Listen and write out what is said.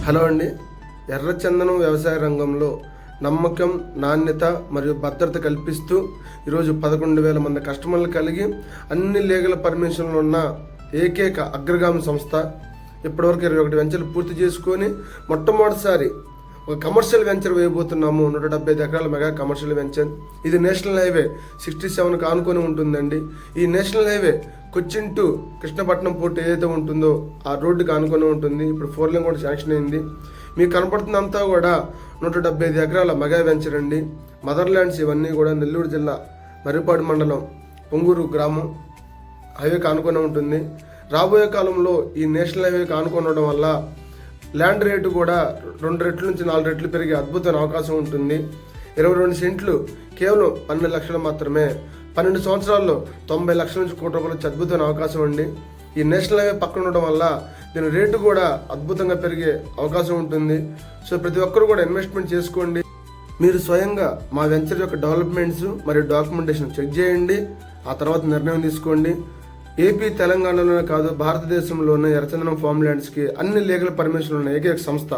Hello అండి. ఎర్రచందనం వ్యవసాయ రంగంలో నమ్మకం, నాణ్యత మరియు భద్రత కల్పిస్తూ ఈరోజు 11,000 మంది కస్టమర్లు కలిగి అన్ని లీగల్ పర్మిషన్లు ఉన్న ఏకైక అగ్రగామి సంస్థ. ఇప్పటివరకు 21 వెంచర్లు పూర్తి చేసుకొని మొట్టమొదటిసారి ఒక కమర్షియల్ వెంచర్ వేయబోతున్నాము. 175 ఎకరాల మెగా కమర్షియల్ వెంచర్. ఇది నేషనల్ హైవే 67కు ఆనుకొని ఉంటుందండి. ఈ national highway Cochin to Krishnapatnam port ఏదైతే ఉంటుందో ఆ రోడ్డుకి ఆనుకొని ఉంటుంది. ఇప్పుడు 4 లేన్ కూడా శాంక్షన్ అయింది. మీకు కనపడుతుందంతా కూడా 175 ఎకరాల మెగా వెంచర్ అండి. మదర్ ల్యాండ్స్ ఇవన్నీ కూడా నెల్లూరు జిల్లా మర్రిపాడు మండలం పొంగూరు గ్రామం హైవేకి ఆనుకొని ఉంటుంది. రాబోయే కాలంలో ఈ నేషనల్ హైవేకి ఆనుకొని ఉండడం వల్ల ల్యాండ్ రేటు కూడా 2 రెట్లు నుంచి 4 రెట్లు పెరిగే అద్భుతమైన అవకాశం ఉంటుంది. 22 సెంట్లు కేవలం 12 లక్షలు మాత్రమే. 12 సంవత్సరాల్లో 90 లక్షల నుంచి కోటి రూపాయలు వచ్చే అద్భుతమైన అవకాశం అండి. ఈ నేషనల్ హైవే పక్కన ఉండడం వల్ల దీని రేటు కూడా అద్భుతంగా పెరిగే అవకాశం ఉంటుంది. సో ప్రతి ఒక్కరు కూడా ఇన్వెస్ట్మెంట్ చేసుకోండి. మీరు స్వయంగా మా వెంచర్ యొక్క డెవలప్మెంట్స్ మరియు డాక్యుమెంటేషన్ చెక్ చేయండి. ఆ తర్వాత నిర్ణయం తీసుకోండి. ఏపీ, తెలంగాణలోనే కాదు భారతదేశంలోనే ఎర్రచందనం ఫామ్ ల్యాండ్స్కి అన్ని లీగల్ పర్మిషన్లు ఉన్న ఏకైక సంస్థ.